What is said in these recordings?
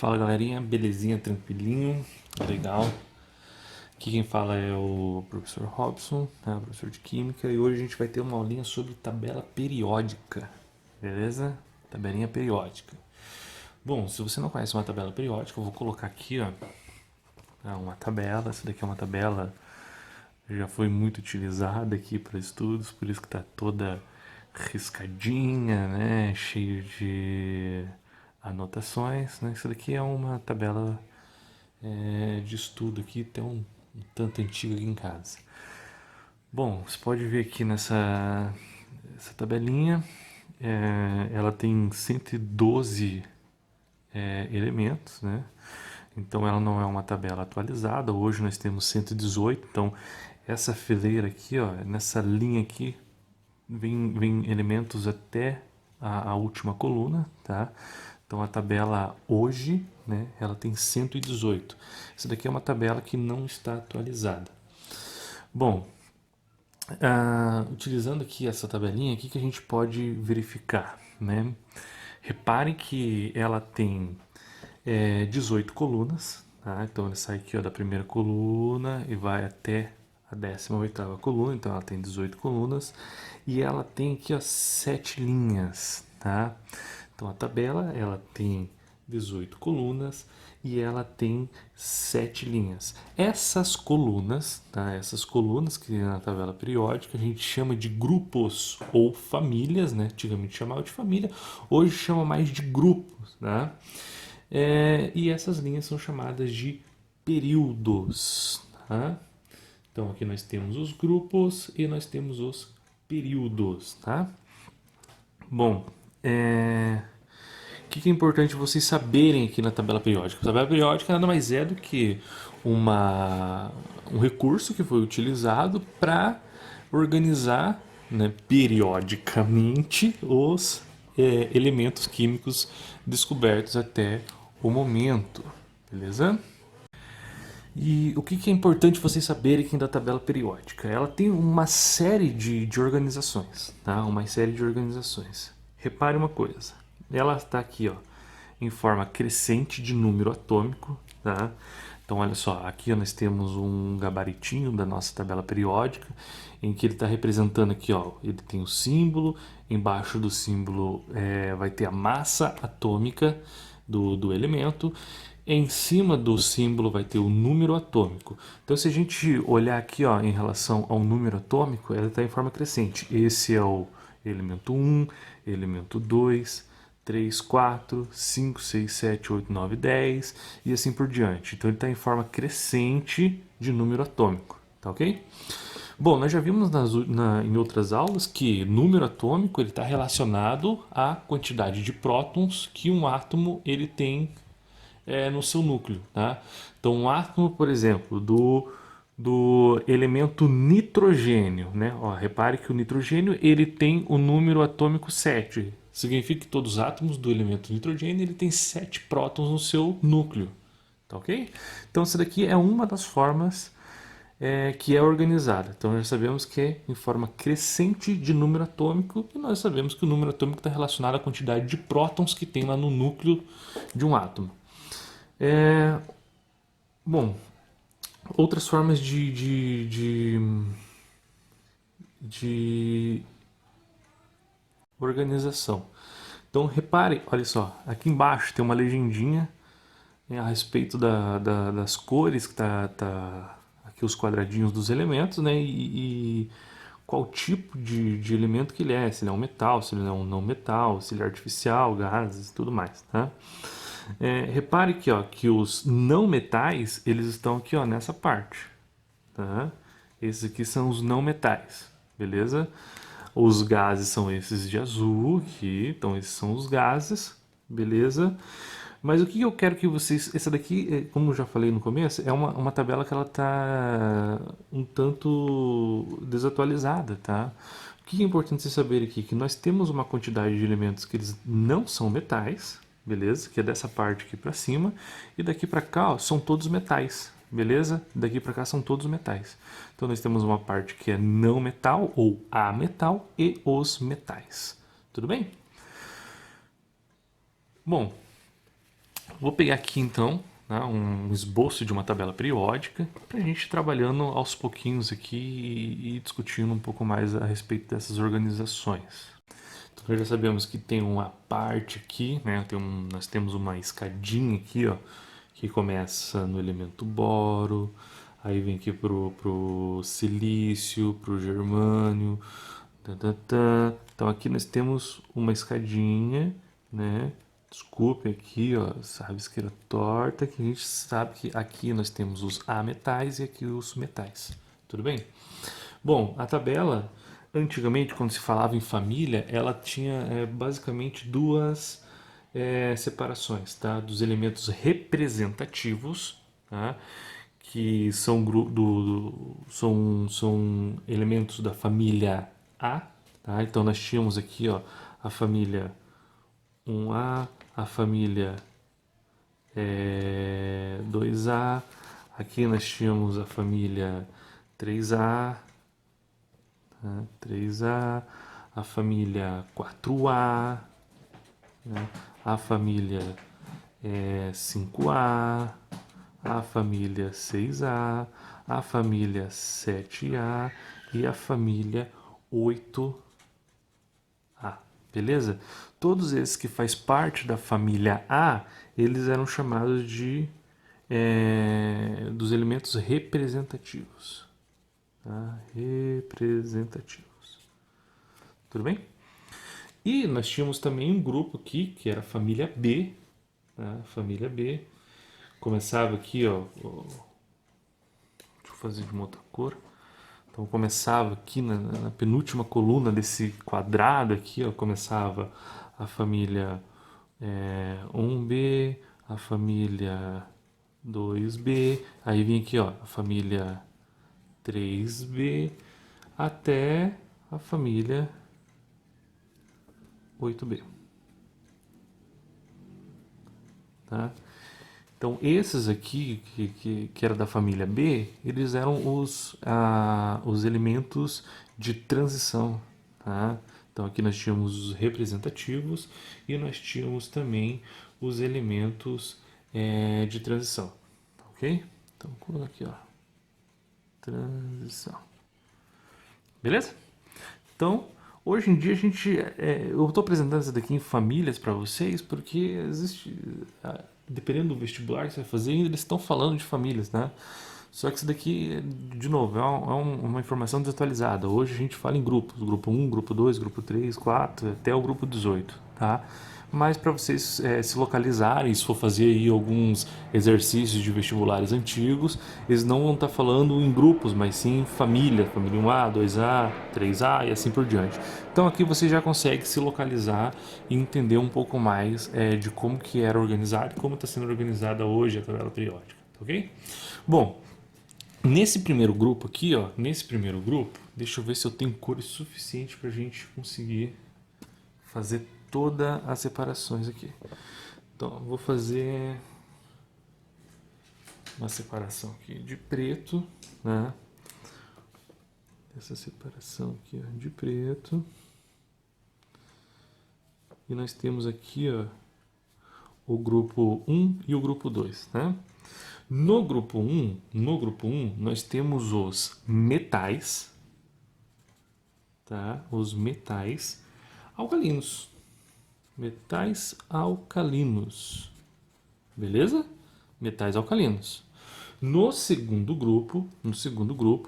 Fala galerinha, belezinha, tranquilinho, legal. Aqui quem fala é o professor Robson, né, professor de Química, e hoje a gente vai ter uma aulinha sobre tabela periódica, beleza? Tabelinha periódica. Bom, se você não conhece uma tabela periódica, eu vou colocar aqui, ó, uma tabela. Essa daqui é uma tabela já foi muito utilizada aqui para estudos, por isso que está toda riscadinha, né, cheio de anotações, né? Isso daqui é uma tabela de estudo aqui, tem um tanto antigo aqui em casa. Bom, você pode ver aqui essa tabelinha, ela tem 112 elementos, né? Então ela não é uma tabela atualizada. Hoje nós temos 118, então essa fileira aqui, ó, nessa linha aqui, vem elementos até a última coluna, tá? Então a tabela hoje, né, ela tem 118. Essa daqui é uma tabela que não está atualizada. Bom, utilizando aqui essa tabelinha, o que a gente pode verificar, né? Repare que ela tem 18 colunas, tá? Então ele sai aqui, ó, da primeira coluna e vai até a 18ª coluna, então ela tem 18 colunas e ela tem aqui, ó, 7 linhas, tá? Então a tabela ela tem 18 colunas e ela tem 7 linhas. Essas colunas, tá? Essas colunas que na tabela periódica a gente chama de grupos ou famílias, né? Antigamente chamava de família, hoje chama mais de grupos, tá? E essas linhas são chamadas de períodos, tá? Então aqui nós temos os grupos e nós temos os períodos, tá? Bom, o que é importante vocês saberem aqui na tabela periódica? A tabela periódica nada mais é do que um recurso que foi utilizado para organizar, né, periodicamente os elementos químicos descobertos até o momento, beleza? E o que é importante vocês saberem aqui da tabela periódica? Ela tem uma série de organizações, tá? Uma série de organizações. Repare uma coisa, ela está aqui, ó, em forma crescente de número atômico, tá? Então olha só, aqui nós temos um gabaritinho da nossa tabela periódica, em que ele está representando aqui, ó, ele tem o símbolo, embaixo do símbolo vai ter a massa atômica do elemento, em cima do símbolo vai ter o número atômico. Então se a gente olhar aqui, ó, em relação ao número atômico, ela está em forma crescente. Esse é o elemento 1, elemento 2, 3, 4, 5, 6, 7, 8, 9, 10 e assim por diante. Então ele está em forma crescente de número atômico, tá ok? Bom, nós já vimos em outras aulas que número atômico ele está relacionado à quantidade de prótons que um átomo ele tem no seu núcleo, tá? Então um átomo, por exemplo, do elemento nitrogênio, né? Ó, repare que o nitrogênio ele tem o número atômico 7. Significa que todos os átomos do elemento nitrogênio ele tem 7 prótons no seu núcleo, tá ok? Então essa daqui é uma das formas que é organizada. Então já sabemos que é em forma crescente de número atômico e nós sabemos que o número atômico está relacionado à quantidade de prótons que tem lá no núcleo de um átomo. Bom, outras formas de organização. Então repare, olha só, aqui embaixo tem uma legendinha a respeito das cores, que tá aqui os quadradinhos dos elementos, né? E qual tipo de elemento que ele é, se ele é um metal, se ele é um não metal, se ele é artificial, gases e tudo mais, tá? Repare aqui, ó, que os não metais, eles estão aqui, ó, nessa parte, tá? Esses aqui são os não metais, beleza? Os gases são esses de azul aqui, então esses são os gases, beleza? Mas o que eu quero que vocês... Essa daqui, como eu já falei no começo, é uma tabela que ela tá um tanto desatualizada, tá? O que é importante vocês saberem aqui? Que nós temos uma quantidade de elementos que eles não são metais, beleza? Que é dessa parte aqui para cima. E daqui para cá, ó, são todos metais, beleza? Daqui para cá são todos metais. Então nós temos uma parte que é não metal ou ametal e os metais. Tudo bem? Bom, Vou pegar aqui então, né, um esboço de uma tabela periódica para a gente ir trabalhando aos pouquinhos aqui e discutindo um pouco mais a respeito dessas organizações. Então nós já sabemos que tem uma parte aqui, né, nós temos uma escadinha aqui, ó, que começa no elemento boro, aí vem aqui pro silício, pro germânio, tá, tá, tá. Então aqui nós temos uma escadinha, né? Desculpe aqui, ó, sabe, isqueira torta, que a gente sabe que aqui nós temos os ametais e aqui os metais. Tudo bem? Bom, a tabela, antigamente, quando se falava em família, ela tinha basicamente duas separações, tá? Dos elementos representativos, tá? Que são, são elementos da família A, tá? Então nós tínhamos aqui, ó, a família 1A, a família 2A, aqui nós tínhamos a família 3A, tá? 3A, a família 4A, né? A família 5A, a família 6A, a família 7A e a família 8A. Beleza? Todos esses que faz parte da família A, eles eram chamados de dos elementos representativos. Tá? Representativos. Tudo bem? E nós tínhamos também um grupo aqui, que era a família B. Tá? Família B. Começava aqui, ó. Deixa eu fazer de uma outra cor. Então começava aqui na penúltima coluna desse quadrado aqui, ó, começava a família 1B, a família 2B, aí vinha aqui, ó, a família 3B até a família 8B, tá? Então esses aqui que era da família B, eles eram os elementos de transição, tá? Então aqui nós tínhamos os representativos e nós tínhamos também os elementos de transição, ok? Então coloca aqui, ó, transição, beleza? Então hoje em dia a gente, eu estou apresentando isso daqui em famílias para vocês porque existe, dependendo do vestibular que você vai fazer, eles estão falando de famílias, né? Só que isso daqui, de novo, uma informação desatualizada. Hoje a gente fala em grupos, grupo um, grupo 2, grupo 3, 4, até o grupo 18, tá? Mas para vocês se localizarem, se for fazer aí alguns exercícios de vestibulares antigos, eles não vão estar falando em grupos, mas sim família, família 1A, 2A, 3A e assim por diante. Então aqui você já consegue se localizar e entender um pouco mais de como que era organizado e como está sendo organizada hoje a tabela periódica, ok? Bom, nesse primeiro grupo aqui, ó, nesse primeiro grupo, deixa eu ver se eu tenho cores suficiente para a gente conseguir fazer todas as separações aqui. Então, vou fazer uma separação aqui de preto, né? Essa separação aqui, ó, de preto. E nós temos aqui, ó, o grupo 1 e o grupo 2, né? No grupo 1, nós temos os metais, tá? Os metais alcalinos. Metais alcalinos. Beleza? Metais alcalinos. No segundo grupo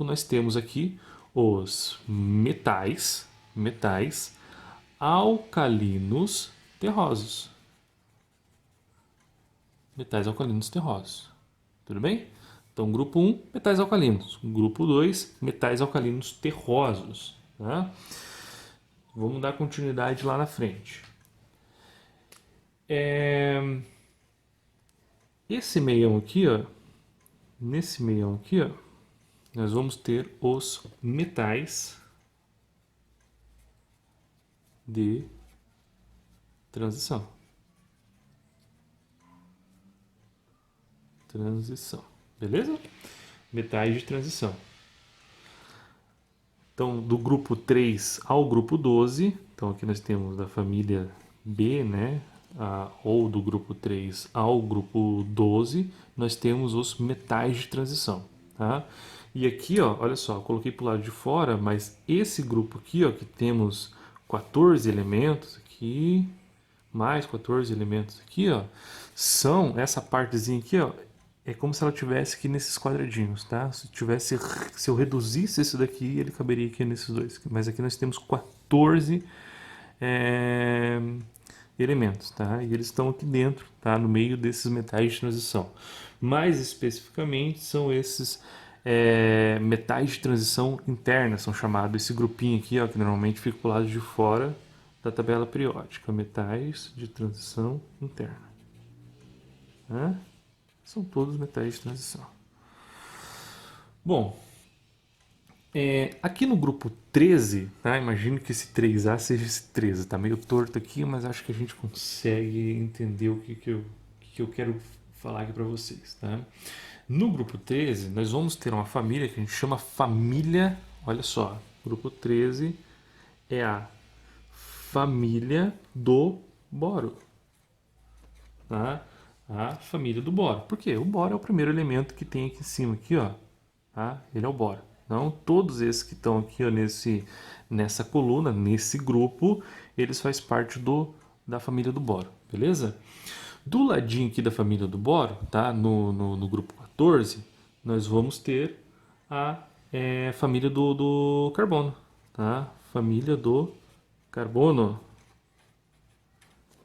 nós temos aqui os metais alcalinos terrosos. Metais alcalinos terrosos. Tudo bem? Então, grupo 1, metais alcalinos. Grupo 2, metais alcalinos terrosos. Tá? Vamos dar continuidade lá na frente. Esse meião aqui, ó, nesse meião aqui, ó, nós vamos ter os metais de transição. Transição. Beleza? Metais de transição. Então, do grupo 3 ao grupo 12, então aqui nós temos da família B, né? ou do grupo 3 ao grupo 12, nós temos os metais de transição, tá? E aqui, ó, olha só, eu coloquei para o lado de fora, mas esse grupo aqui, ó, que temos 14 elementos aqui, mais 14 elementos aqui, ó, são essa partezinha aqui, ó, é como se ela tivesse aqui nesses quadradinhos, tá? Se eu reduzisse isso daqui, ele caberia aqui nesses dois. Mas aqui nós temos 14 é, elementos, tá? E eles estão aqui dentro, tá? No meio desses metais de transição. Mais especificamente, são esses metais de transição interna, são chamados esse grupinho aqui, ó, que normalmente fica pro lado de fora da tabela periódica. Metais de transição interna. Né? São todos metais de transição. Bom, aqui no grupo 13, tá? Imagino que esse 3A seja esse 13. Tá meio torto aqui, mas acho que a gente consegue entender o que eu quero falar aqui para vocês, tá? No grupo 13, nós vamos ter uma família que a gente chama família. Olha só, grupo 13 é a família do boro. Tá? A família do boro. Por quê? O boro é o primeiro elemento que tem aqui em cima, aqui, ó. Tá? Ele é o boro. Então, todos esses que estão aqui ó, nessa coluna, nesse grupo, eles fazem parte da família do boro, beleza? Do ladinho aqui da família do boro, tá? No grupo 14, nós vamos ter a família do carbono, tá? Família do carbono.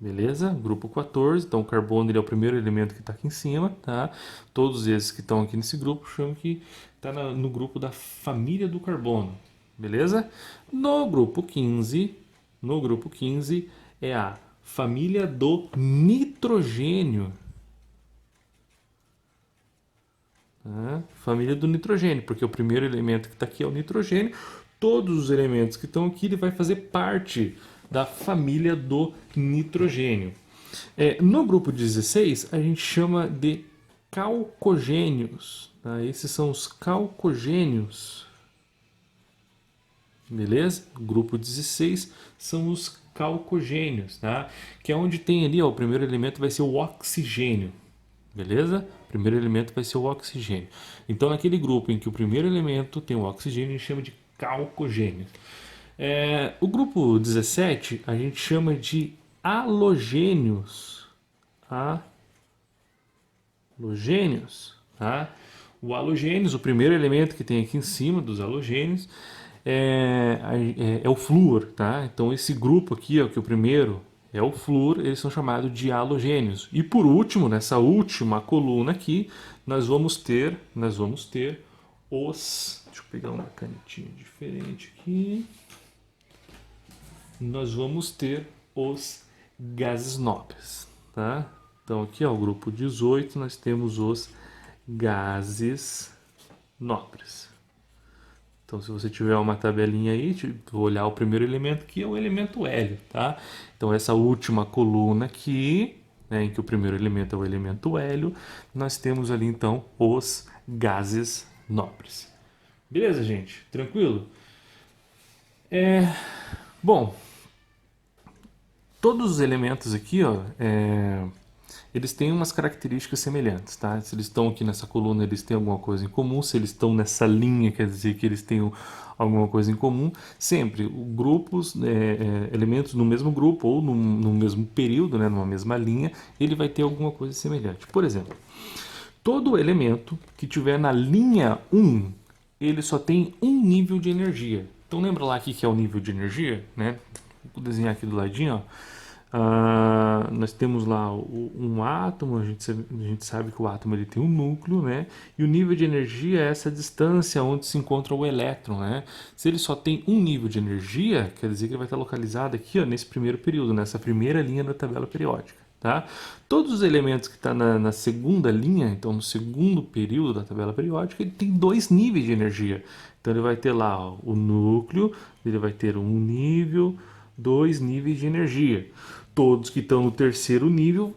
Beleza? Grupo 14, então o carbono ele é o primeiro elemento que está aqui em cima, tá? Todos esses que estão aqui nesse grupo chamam que está no grupo da família do carbono, beleza? No grupo 15 é a família do nitrogênio. Tá? Família do nitrogênio, porque o primeiro elemento que está aqui é o nitrogênio. Todos os elementos que estão aqui ele vai fazer parte da família do nitrogênio. No grupo 16, a gente chama de calcogênios. Tá? Esses são os calcogênios. Beleza? Grupo 16 são os calcogênios, tá? Que é onde tem ali, ó, o primeiro elemento vai ser o oxigênio. Beleza? O primeiro elemento vai ser o oxigênio. Então, naquele grupo em que o primeiro elemento tem o oxigênio, a gente chama de calcogênio. O grupo 17 a gente chama de halogênios. Halogênios, tá? O halogênios, o primeiro elemento que tem aqui em cima dos halogênios é o flúor, tá? Então esse grupo aqui, ó, que o primeiro é o flúor, eles são chamados de halogênios. E por último, nessa última coluna aqui, nós vamos ter os... Deixa eu pegar uma canetinha diferente aqui. Nós vamos ter os gases nobres, tá? Então aqui é o grupo 18, nós temos os gases nobres. Então se você tiver uma tabelinha aí, vou olhar o primeiro elemento que é o elemento hélio, tá? Então essa última coluna aqui, né, em que o primeiro elemento é o elemento hélio, nós temos ali então os gases nobres. Beleza, gente? Tranquilo? Bom, todos os elementos aqui, ó, eles têm umas características semelhantes, tá? Se eles estão aqui nessa coluna, eles têm alguma coisa em comum. Se eles estão nessa linha, quer dizer que eles têm alguma coisa em comum. Sempre, grupos, elementos no mesmo grupo ou no mesmo período, né, numa mesma linha, ele vai ter alguma coisa semelhante. Por exemplo, todo elemento que tiver na linha 1, ele só tem um nível de energia. Então lembra lá aqui que é o nível de energia, né? Vou desenhar aqui do ladinho, ó. Nós temos lá um átomo, a gente sabe que o átomo ele tem um núcleo, né? E o nível de energia é essa distância onde se encontra o elétron, né? Se ele só tem um nível de energia, quer dizer que ele vai estar localizado aqui, ó, nesse primeiro período, nessa primeira linha da tabela periódica, tá? Todos os elementos que estão na segunda linha, então no segundo período da tabela periódica, ele tem dois níveis de energia. Então ele vai ter lá, ó, o núcleo, ele vai ter um nível, dois níveis de energia. Todos que estão no terceiro nível,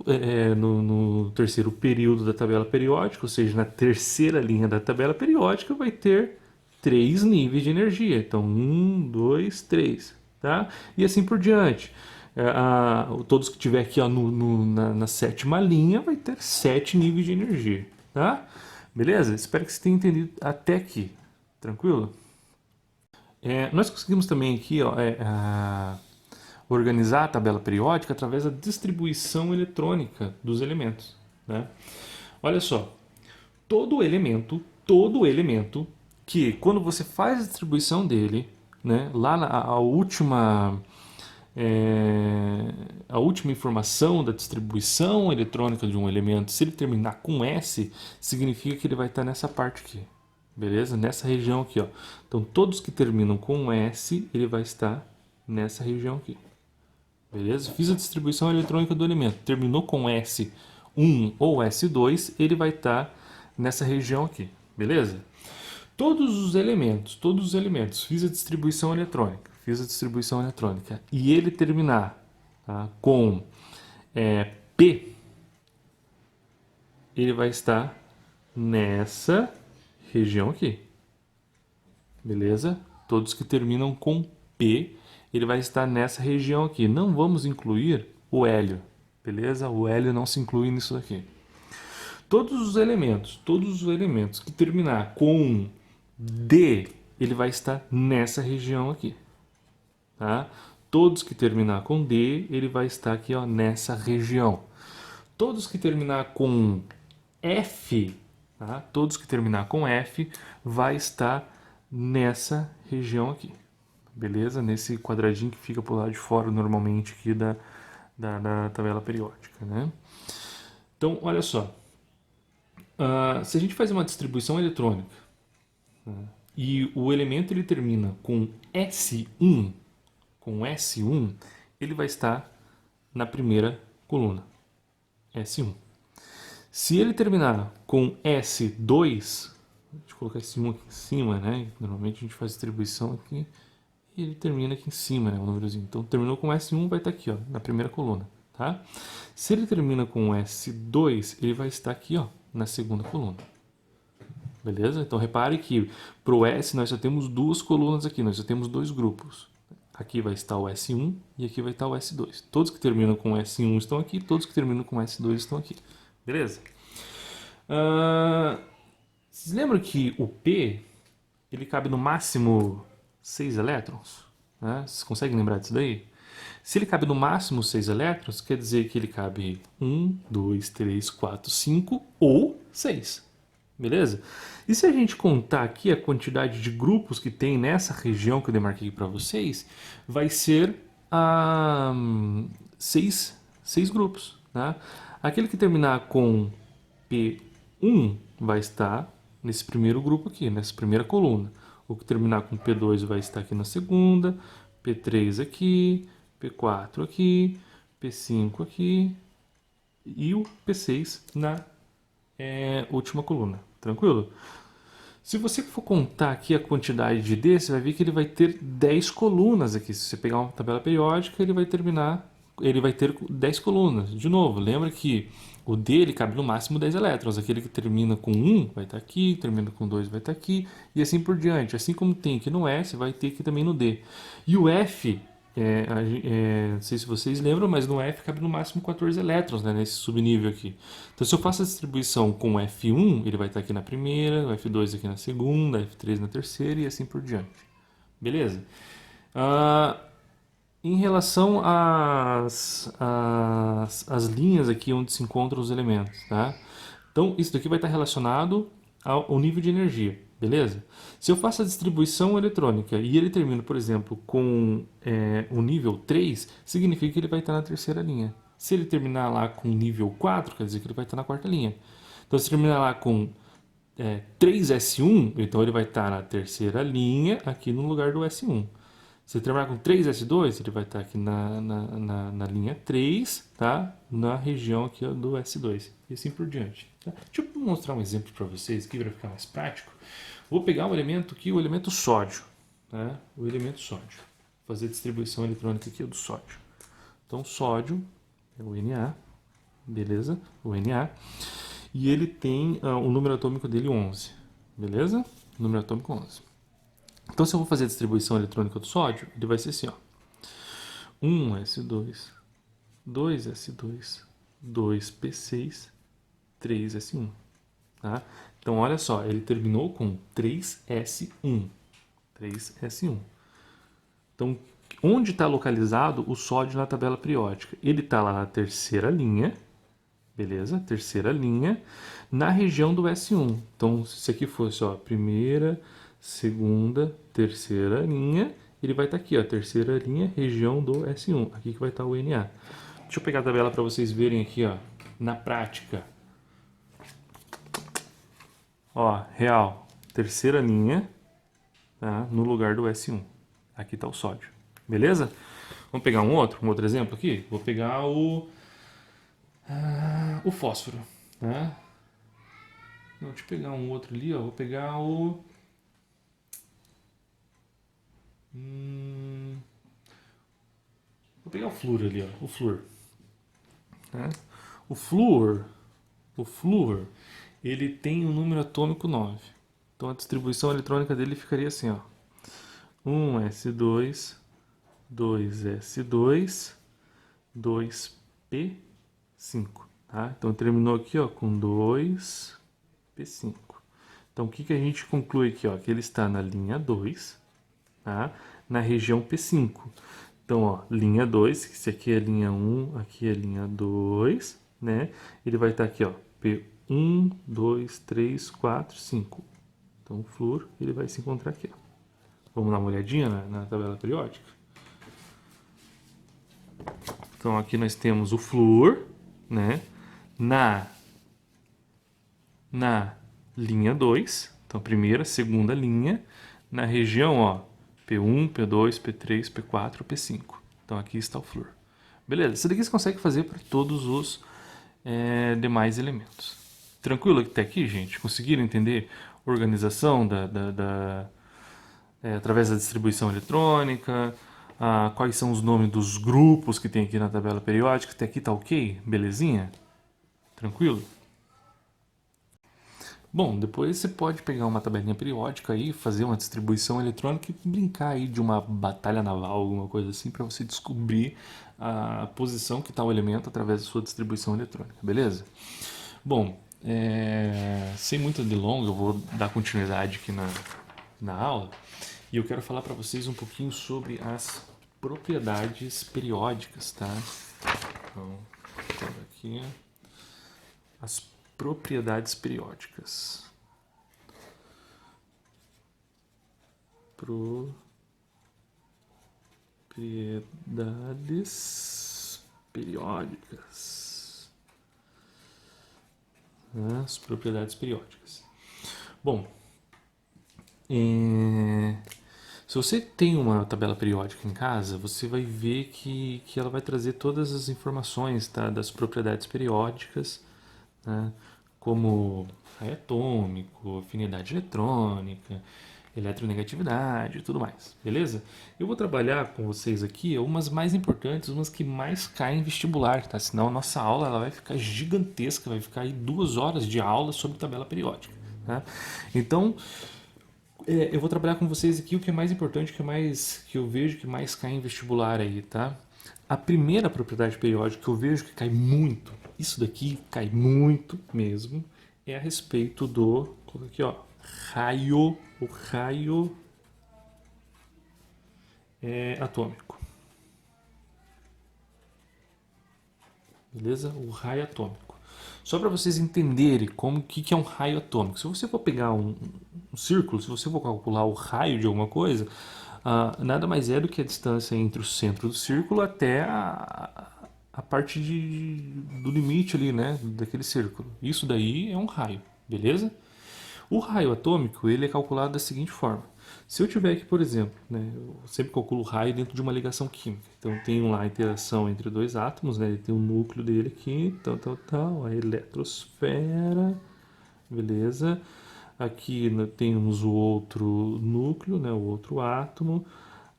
no terceiro período da tabela periódica, ou seja, na terceira linha da tabela periódica, vai ter três níveis de energia. Então, um, dois, três, tá? E assim por diante. todos que tiver aqui ó, na sétima linha vai ter 7 níveis de energia, tá? Beleza? Espero que você tenha entendido até aqui. Tranquilo? Nós conseguimos também aqui ó, organizar a tabela periódica através da distribuição eletrônica dos elementos, né? Olha só, todo elemento que quando você faz a distribuição dele, né, lá a última informação da distribuição eletrônica de um elemento, se ele terminar com S, significa que ele vai estar nessa parte aqui, beleza? Nessa região aqui, ó. Então todos que terminam com S, ele vai estar nessa região aqui, beleza? Fiz a distribuição eletrônica do elemento, terminou com S1 ou S2, ele vai estar nessa região aqui, beleza? Todos os elementos, fiz a distribuição eletrônica, e ele terminar, tá, com P, ele vai estar nessa região aqui, beleza? Todos que terminam com P, ele vai estar nessa região aqui. Não vamos incluir o hélio, beleza? O hélio não se inclui nisso daqui. Todos os elementos que terminar com D, ele vai estar nessa região aqui, tá? Todos que terminar com D, ele vai estar aqui, ó, nessa região. Todos que terminar com F, tá? Todos que terminar com F, vai estar nessa região aqui, beleza? Nesse quadradinho que fica pro lado de fora, normalmente, aqui da tabela periódica, né? Então, olha só. Se a gente faz uma distribuição eletrônica, né, e o elemento ele termina com S1, ele vai estar na primeira coluna, S1. Se ele terminar com S2, deixa eu colocar S1 aqui em cima, né? Normalmente a gente faz distribuição aqui e ele termina aqui em cima, né? O númerozinho. Então terminou com S1, vai estar aqui, ó, na primeira coluna, tá? Se ele termina com S2, ele vai estar aqui, ó, na segunda coluna. Beleza? Então repare que para o S nós só temos duas colunas aqui, nós só temos dois grupos. Aqui vai estar o S1 e aqui vai estar o S2. Todos que terminam com S1 estão aqui, todos que terminam com S2 estão aqui. Beleza? Vocês lembram que o P ele cabe no máximo 6 elétrons? Né? Vocês conseguem lembrar disso daí? Se ele cabe no máximo 6 elétrons, quer dizer que ele cabe 1, 2, 3, 4, 5 ou 6. Beleza? E se a gente contar aqui a quantidade de grupos que tem nessa região que eu demarquei para vocês, vai ser 6 grupos. Tá? Aquele que terminar com P1 vai estar nesse primeiro grupo aqui, nessa primeira coluna. O que terminar com P2 vai estar aqui na segunda, P3 aqui, P4 aqui, P5 aqui e o P6 na última coluna. Tranquilo? Se você for contar aqui a quantidade de D, você vai ver que ele vai ter 10 colunas aqui. Se você pegar uma tabela periódica, ele vai ter 10 colunas. De novo, lembra que o D ele cabe no máximo 10 elétrons. Aquele que termina com 1 vai estar aqui, termina com 2 vai estar aqui, e assim por diante. Assim como tem aqui no S, vai ter aqui também no D. E o F, não sei se vocês lembram, mas no F cabe no máximo 14 elétrons, né, nesse subnível aqui. Então se eu faço a distribuição com F1, ele vai estar aqui na primeira, o F2 aqui na segunda, F3 na terceira e assim por diante. Beleza? Em relação às linhas aqui onde se encontram os elementos, tá? Então isso daqui vai estar relacionado ao nível de energia, beleza? Se eu faço a distribuição eletrônica e ele termina, por exemplo, com o nível 3, significa que ele vai estar na terceira linha. Se ele terminar lá com nível 4, quer dizer que ele vai estar na quarta linha. Então se terminar lá com 3S1, então ele vai estar na terceira linha, aqui no lugar do S1. Se ele terminar com 3S2, ele vai estar aqui na linha 3, tá? Na região aqui ó, do S2. E assim por diante. Tá? Deixa eu mostrar um exemplo para vocês aqui para ficar mais prático. Vou pegar um elemento aqui, o elemento sódio. Tá? O elemento sódio. Vou fazer a distribuição eletrônica aqui do sódio. Então, sódio é o Na, beleza? O Na. E ele tem o número atômico dele 11, beleza? Número atômico 11. Então, se eu vou fazer a distribuição eletrônica do sódio, ele vai ser assim, ó. 1s2, 2s2, 2p6, 3s1. Tá? Então, olha só, ele terminou com 3s1. 3s1. Então, onde está localizado o sódio na tabela periódica? Ele está lá na terceira linha, beleza? Terceira linha, na região do S1. Então, se isso aqui fosse, ó, primeira, segunda, terceira linha, ele vai estar aqui, ó, terceira linha, região do S1. Aqui que vai estar o Na. Deixa eu pegar a tabela para vocês verem aqui, ó, na prática. Ó, real, terceira linha, tá, no lugar do S1. Aqui está o sódio, beleza? Vamos pegar um outro exemplo aqui? Vou pegar o fósforo, tá? Não, deixa eu pegar um outro ali, ó. Vou pegar vou pegar o flúor ali, ó. O flúor. Tá? O flúor, ele tem um número atômico 9. Então a distribuição eletrônica dele ficaria assim, ó. 1s2, 2s2, 2p5. Tá? Então terminou aqui, ó, com 2p5. Então o que a gente conclui aqui, ó? Que ele está na linha 2, tá? Na região P5. Então, ó, linha 2, se aqui é linha 1, aqui é linha 2, né? Ele vai estar aqui, ó, P1, 2, 3, 4, 5. Então o flúor, ele vai se encontrar aqui, ó. Vamos dar uma olhadinha na tabela periódica? Então aqui nós temos o flúor, né? Na linha 2, então primeira, segunda linha, na região, ó, P1, P2, P3, P4, P5. Então aqui está o flúor. Beleza, isso daqui você consegue fazer para todos os demais elementos. Tranquilo até aqui, gente? Conseguiram entender a organização através da distribuição eletrônica? Quais são os nomes dos grupos que tem aqui na tabela periódica? Até aqui tá ok? Belezinha? Tranquilo? Bom, depois você pode pegar uma tabelinha periódica aí, fazer uma distribuição eletrônica e brincar aí de uma batalha naval, alguma coisa assim, para você descobrir a posição que está o elemento através da sua distribuição eletrônica, beleza? Bom, sem muita delonga, eu vou dar continuidade aqui na aula e eu quero falar para vocês um pouquinho sobre as propriedades periódicas, tá? Então, aqui as propriedades periódicas. Propriedades periódicas. As propriedades periódicas. Bom, se você tem uma tabela periódica em casa, você vai ver que ela vai trazer todas as informações, tá, das propriedades periódicas, né, como raio atômico, afinidade eletrônica, eletronegatividade e tudo mais, beleza? Eu vou trabalhar com vocês aqui umas mais importantes, umas que mais caem em vestibular, tá? Senão a nossa aula ela vai ficar gigantesca, vai ficar aí 2 horas de aula sobre tabela periódica, tá? Então, eu vou trabalhar com vocês aqui o que é mais importante, que eu vejo que mais cai em vestibular aí, tá? A primeira propriedade periódica que eu vejo que cai muito, isso daqui cai muito mesmo, é a respeito do, aqui ó, raio, o raio atômico. Beleza? O raio atômico. Só para vocês entenderem como que é um raio atômico. Se você for pegar um círculo, se você for calcular o raio de alguma coisa, nada mais é do que a distância entre o centro do círculo até a parte do limite ali, né, daquele círculo. Isso daí é um raio, beleza? O raio atômico ele é calculado da seguinte forma. Se eu tiver aqui, por exemplo, né, eu sempre calculo o raio dentro de uma ligação química. Então, tem lá a interação entre dois átomos, né, ele tem o núcleo dele aqui, a eletrosfera, beleza? Aqui temos o outro núcleo, né, o outro átomo,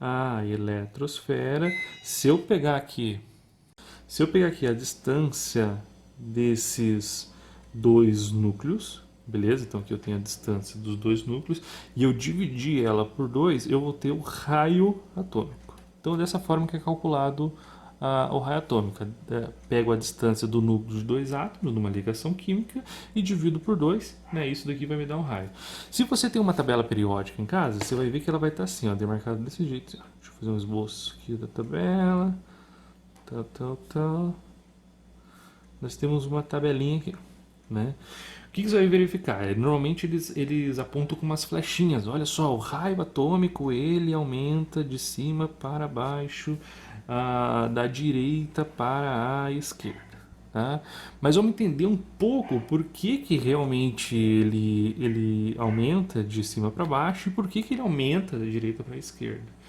a eletrosfera. Se eu pegar aqui a distância desses dois núcleos, beleza? Então aqui eu tenho a distância dos dois núcleos e eu dividir ela por 2, eu vou ter o raio atômico, Então, dessa forma que é calculado o raio atômico. Pego a distância do núcleo de dois átomos numa ligação química e divido por 2, né? Isso daqui vai me dar um raio. Se você tem uma tabela periódica em casa, você vai ver que ela vai estar assim, ó, demarcada desse jeito. Deixa eu fazer um esboço aqui da tabela. Tal. Nós temos uma tabelinha aqui, né? O que você vai verificar? Normalmente eles apontam com umas flechinhas. Olha só, o raio atômico ele aumenta de cima para baixo, da direita para a esquerda. Tá? Mas vamos entender um pouco por que realmente ele aumenta de cima para baixo e por que ele aumenta da direita para a esquerda.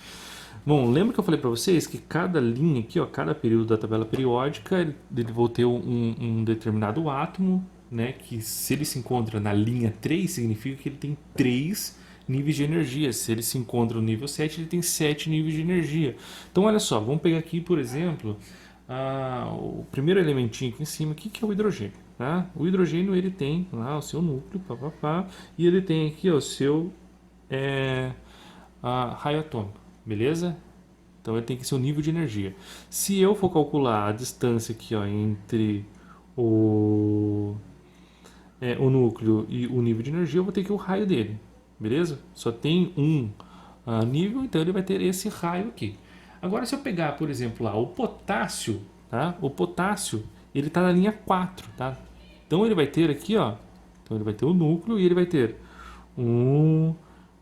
Bom, lembra que eu falei para vocês que cada linha aqui, ó, cada período da tabela periódica, ele vai ter um determinado átomo, né, que se ele se encontra na linha 3, significa que ele tem 3 níveis de energia. Se ele se encontra no nível 7, ele tem 7 níveis de energia. Então, olha só, vamos pegar aqui, por exemplo, o primeiro elementinho aqui em cima, que é o hidrogênio. Tá? O hidrogênio ele tem lá o seu núcleo, e ele tem aqui ó, o seu raio atômico. Beleza? Então ele tem que ser o nível de energia. Se eu for calcular a distância aqui ó, entre o núcleo e o nível de energia, eu vou ter que o raio dele. Beleza? Só tem um nível, então ele vai ter esse raio aqui. Agora se eu pegar, por exemplo, lá, o potássio, tá? O potássio, ele está na linha 4, tá? Então ele vai ter aqui, ó, então ele vai ter o núcleo e ele vai ter 1,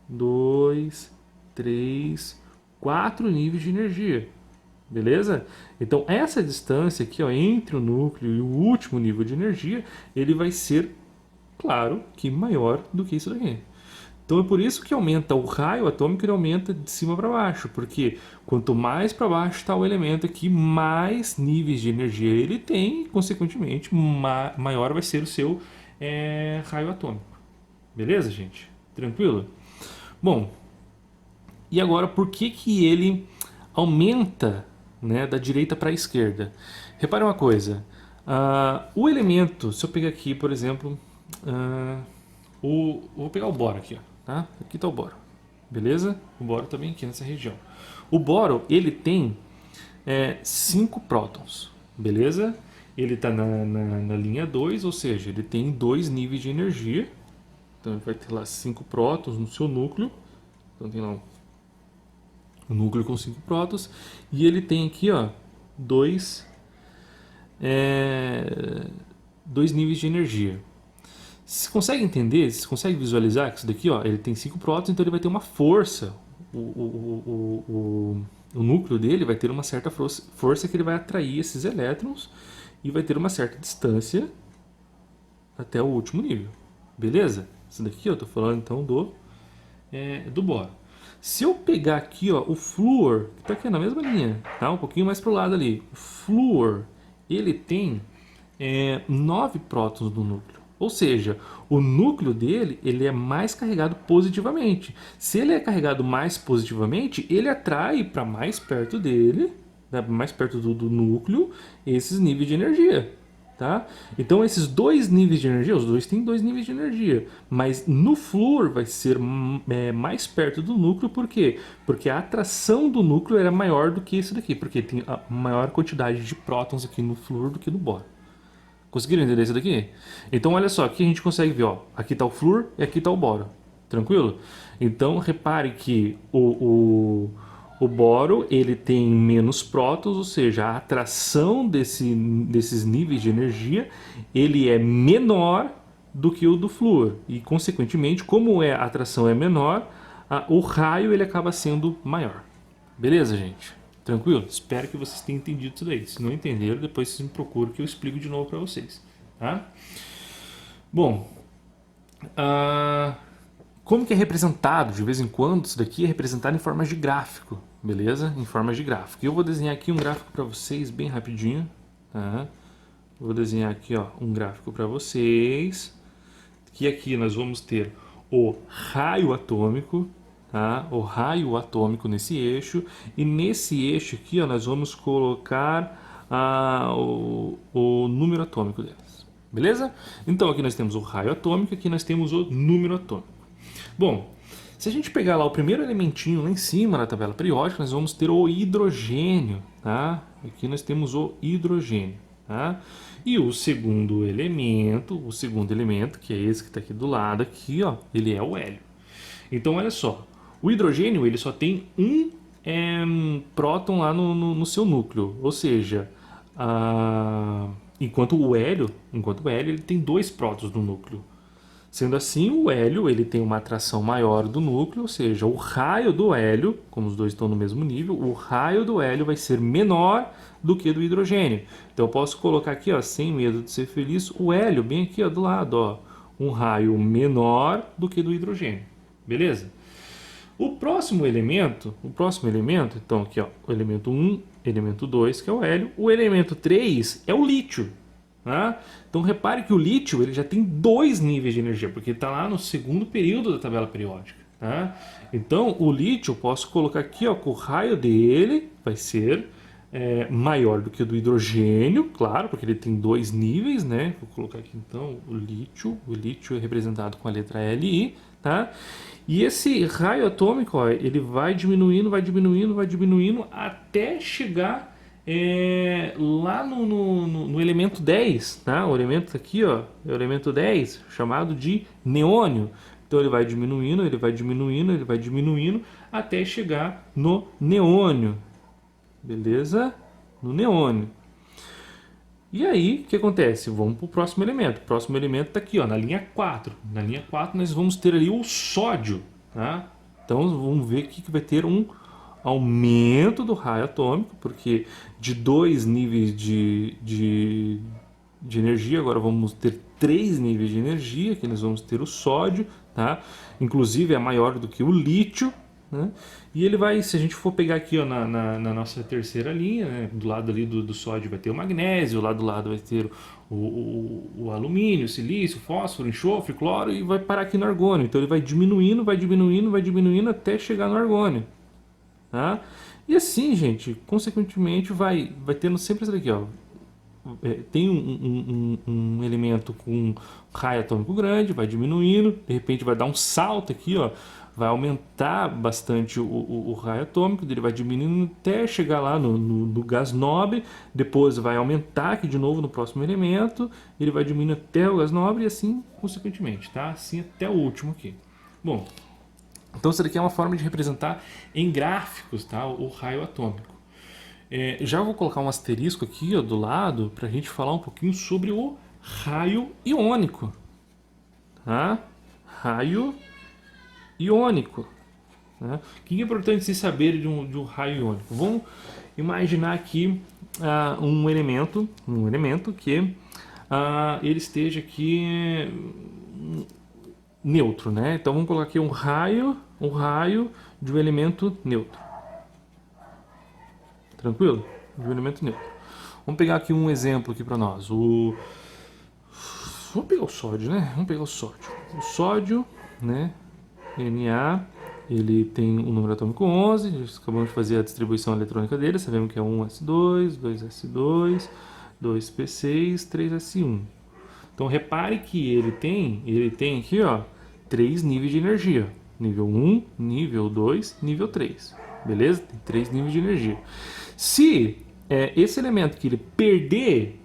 2, 3, 4 níveis de energia, beleza? Então essa distância aqui ó, entre o núcleo e o último nível de energia, ele vai ser, claro, que maior do que isso daqui. Então é por isso que aumenta o raio atômico, ele aumenta de cima para baixo, porque quanto mais para baixo está o elemento aqui, mais níveis de energia ele tem, e consequentemente maior vai ser o seu raio atômico. Beleza, gente? Tranquilo? Bom, e agora, por que ele aumenta, né, da direita para a esquerda? Repare uma coisa. O elemento, se eu pegar aqui, por exemplo, vou pegar o boro aqui. Ó, tá? Aqui está o boro. Beleza? O boro também aqui nessa região. O boro, ele tem 5 prótons. Beleza? Ele está na linha 2, ou seja, ele tem 2 níveis de energia. Então ele vai ter lá 5 prótons no seu núcleo. Então tem lá o núcleo com 5 prótons, e ele tem aqui ó, dois níveis de energia. Você consegue entender, você consegue visualizar que isso daqui ó, ele tem 5 prótons, então ele vai ter uma força, o núcleo dele vai ter uma certa força que ele vai atrair esses elétrons e vai ter uma certa distância até o último nível, beleza? Isso daqui eu estou falando então do boro. Se eu pegar aqui ó, o flúor, que está aqui na mesma linha, tá? Um pouquinho mais para o lado ali. O flúor, ele tem 9 prótons no núcleo. Ou seja, o núcleo dele ele é mais carregado positivamente. Se ele é carregado mais positivamente, ele atrai para mais perto dele, né, mais perto do núcleo, esses níveis de energia. Tá? Então esses 2 níveis de energia, os dois têm 2 níveis de energia, mas no flúor vai ser mais perto do núcleo, por quê? Porque a atração do núcleo era maior do que isso daqui, porque tem a maior quantidade de prótons aqui no flúor do que no boro. Conseguiram entender isso daqui? Então olha só, aqui a gente consegue ver, ó, aqui está o flúor e aqui está o boro, tranquilo? Então repare que o boro ele tem menos prótons, ou seja, a atração desses níveis de energia ele é menor do que o do flúor. E, consequentemente, como a atração é menor, o raio ele acaba sendo maior. Beleza, gente? Tranquilo? Espero que vocês tenham entendido isso daí. Se não entenderam, depois vocês me procuram que eu explico de novo para vocês. Tá? Bom, como que é representado? De vez em quando, isso daqui é representado em formas de gráfico. Beleza? Em formas de gráfico. E eu vou desenhar aqui um gráfico para vocês bem rapidinho. Tá? Vou desenhar aqui ó, um gráfico para vocês. Que aqui nós vamos ter o raio atômico. Tá? O raio atômico nesse eixo. E nesse eixo aqui ó, nós vamos colocar o número atômico deles. Beleza? Então aqui nós temos o raio atômico, aqui nós temos o número atômico. Bom, Se a gente pegar lá o primeiro elementinho lá em cima na tabela periódica, nós vamos ter o hidrogênio, tá? Aqui nós temos o hidrogênio, tá? E o segundo elemento, que é esse que está aqui do lado, aqui, ó, ele é o hélio. Então, olha só, o hidrogênio ele só tem um próton lá no seu núcleo, ou seja, enquanto o hélio ele tem dois prótons no núcleo. Sendo assim, o hélio ele tem uma atração maior do núcleo, ou seja, o raio do hélio, como os dois estão no mesmo nível, o raio do hélio vai ser menor do que do hidrogênio. Então eu posso colocar aqui, ó, sem medo de ser feliz, o hélio bem aqui, ó, do lado, ó, um raio menor do que do hidrogênio. Beleza? O próximo elemento, então aqui, ó, o elemento 1, elemento 2, que é o hélio, o elemento 3 é o lítio. Tá? Então repare que o lítio ele já tem dois níveis de energia, porque ele está lá no segundo período da tabela periódica. Tá? Então o lítio eu posso colocar aqui, ó, que o raio dele vai ser maior do que o do hidrogênio, claro, porque ele tem dois níveis, né? Vou colocar aqui então o lítio é representado com a letra Li, tá? E esse raio atômico, ó, ele vai diminuindo até chegar lá no elemento 10, tá? O elemento aqui, ó, é o elemento 10, chamado de neônio. Então ele vai diminuindo, até chegar no neônio. Beleza? No neônio. E aí, o que acontece? Vamos para o próximo elemento. O próximo elemento está aqui, ó, na linha 4. Na linha 4 nós vamos ter ali o sódio, tá? Então vamos ver aqui que vai ter um aumento do raio atômico, porque de dois níveis de energia, agora vamos ter três níveis de energia, que nós vamos ter o sódio, tá? Inclusive é maior do que o lítio, né? E ele vai, se a gente for pegar aqui, ó, na nossa terceira linha, né, do lado ali do sódio vai ter o magnésio, lá do lado vai ter o alumínio, o silício, o fósforo, o enxofre, o cloro, e vai parar aqui no argônio. Então ele vai diminuindo até chegar no argônio. Tá? E assim, gente, consequentemente vai tendo sempre isso aqui, ó. Tem um elemento com raio atômico grande, vai diminuindo, de repente vai dar um salto aqui, ó, vai aumentar bastante o raio atômico, ele vai diminuindo até chegar lá no gás nobre, depois vai aumentar aqui de novo no próximo elemento, ele vai diminuindo até o gás nobre e assim consequentemente, tá? Assim até o último aqui. Bom, então isso daqui é uma forma de representar em gráficos, tá, o raio atômico. Já vou colocar um asterisco aqui, ó, do lado para a gente falar um pouquinho sobre o raio iônico. Tá? Raio iônico. Né? O que é importante se saber de um raio iônico? Vamos imaginar aqui um elemento que ele esteja aqui neutro, né? Então vamos colocar aqui um raio de um elemento neutro. Tranquilo? De um elemento neutro. Vamos pegar aqui um exemplo aqui para nós. Vamos pegar o sódio, né? O sódio, né? Na, ele tem um número atômico 11. Acabamos de fazer a distribuição eletrônica dele. Sabemos que é 1s2, 2s2, 2p6, 3s1. Então repare que ele tem aqui, ó, três níveis de energia. Nível 1, nível 2, nível 3. Beleza? Tem três níveis de energia. Se esse elemento que ele perder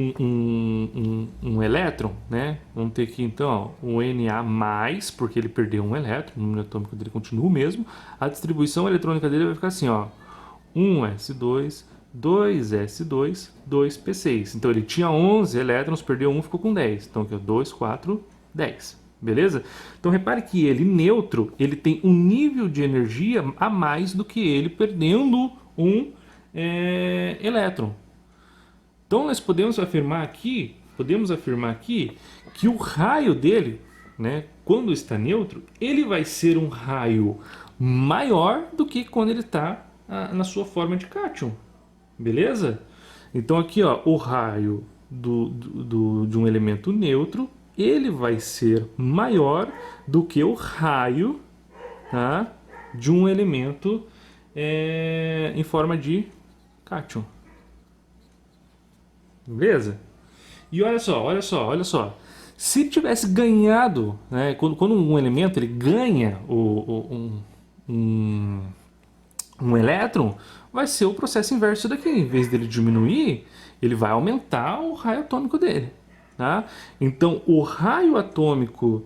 um elétron, né? Vamos ter aqui então ó, um Na+, porque ele perdeu um elétron, o número atômico dele continua o mesmo. A distribuição eletrônica dele vai ficar assim, ó, 1s2, 2s2, 2p6. Então ele tinha 11 elétrons, perdeu 1, ficou com 10. Então aqui é 2, 4, 10. Beleza? Então repare que ele neutro, ele tem um nível de energia a mais do que ele perdendo um elétron. Então nós podemos afirmar aqui que o raio dele, né, quando está neutro, ele vai ser um raio maior do que quando ele está na sua forma de cátion. Beleza? Então aqui, ó, o raio de um elemento neutro, ele vai ser maior do que o raio, tá, de um elemento em forma de cátion. Beleza? E olha só. Se ele tivesse ganhado, né, quando um elemento ele ganha um, um elétron, vai ser o processo inverso daqui. Em vez dele diminuir, ele vai aumentar o raio atômico dele. Tá? Então, o raio atômico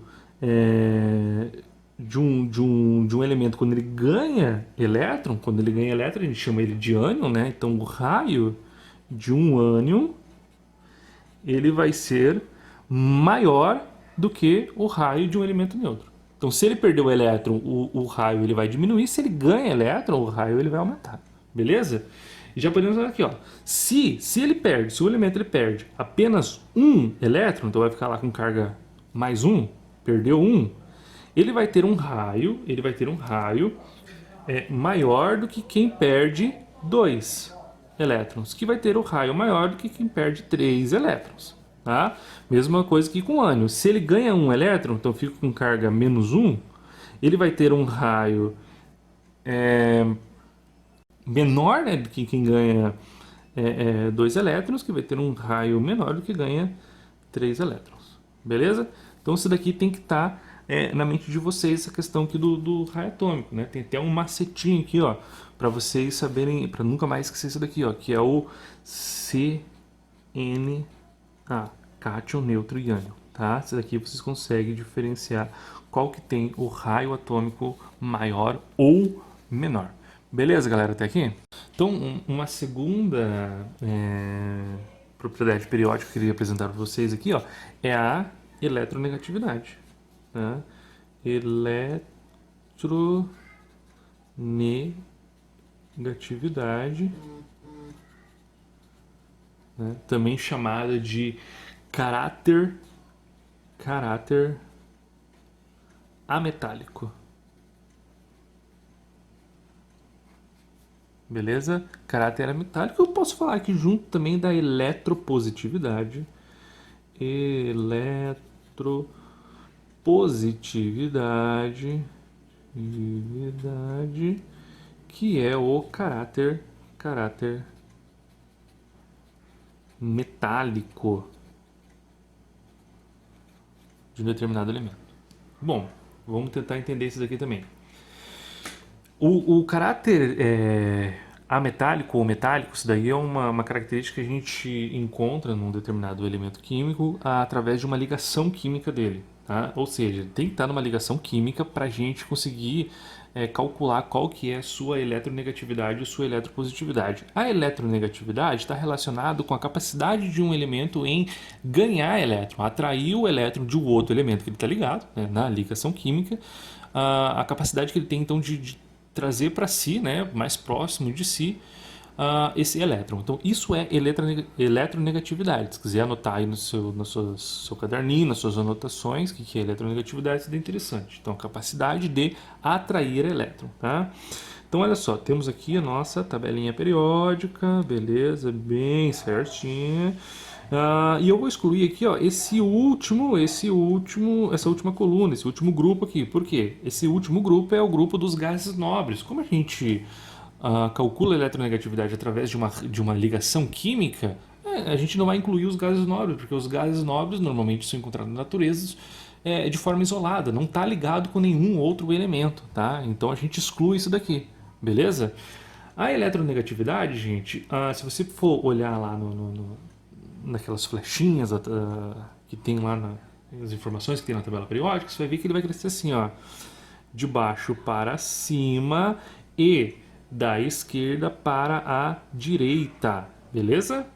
de um elemento, quando ele ganha elétron, a gente chama ele de ânion, né? Então, o raio de um ânion, ele vai ser maior do que o raio de um elemento neutro. Então, se ele perder o elétron, o raio ele vai diminuir. Se ele ganha elétron, o raio ele vai aumentar. Beleza? E já podemos ver aqui, ó. Se o elemento ele perde apenas um elétron, então vai ficar lá com carga mais um, perdeu um, ele vai ter um raio, maior do que quem perde dois elétrons, que vai ter o raio maior do que quem perde 3 elétrons. Tá? Mesma coisa que com o ânion. Se ele ganha um elétron, então fica com carga menos 1, ele vai ter um raio menor, né, do que quem ganha 2 elétrons, que vai ter um raio menor do que ganha 3 elétrons. Beleza? Então isso daqui tem que estar na mente de vocês, essa questão aqui do raio atômico. Né? Tem até um macetinho aqui, ó, para vocês saberem, para nunca mais esquecer isso daqui, ó, que é o CNA, cátion, neutro e ânion. Tá? Isso daqui vocês conseguem diferenciar qual que tem o raio atômico maior ou menor. Beleza, galera, até aqui? Então, uma segunda propriedade periódica que eu queria apresentar para vocês aqui, ó, é a eletronegatividade. Tá? Eletronegatividade, né? Também chamada de caráter ametálico. Beleza? Caráter ametálico. Eu posso falar aqui junto também da eletropositividade. Que é o caráter metálico de um determinado elemento. Bom, vamos tentar entender isso daqui também. O caráter ametálico ou metálico, isso daí é uma característica que a gente encontra num determinado elemento químico através de uma ligação química dele. Tá? Ou seja, tem que estar numa ligação química para a gente conseguir calcular qual que é a sua eletronegatividade e sua eletropositividade. A eletronegatividade está relacionada com a capacidade de um elemento em ganhar elétron, atrair o elétron de um outro elemento que ele está ligado, né, na ligação química, a capacidade que ele tem então de trazer para si, né, mais próximo de si, esse elétron. Então, isso é eletronegatividade. Se quiser anotar aí no seu caderninho, nas suas anotações, o que é eletronegatividade, isso é interessante. Então, a capacidade de atrair elétron. Tá? Então, olha só, temos aqui a nossa tabelinha periódica, beleza, bem certinha. E eu vou excluir aqui, ó, essa última coluna, esse último grupo aqui. Por quê? Esse último grupo é o grupo dos gases nobres. Como a gente calcula a eletronegatividade através de uma ligação química, a gente não vai incluir os gases nobres, porque os gases nobres normalmente são encontrados na natureza de forma isolada, não está ligado com nenhum outro elemento, tá? Então a gente exclui isso daqui, beleza? A eletronegatividade, gente, se você for olhar lá naquelas flechinhas que tem lá nas informações que tem na tabela periódica, você vai ver que ele vai crescer assim, ó, de baixo para cima e da esquerda para a direita, beleza?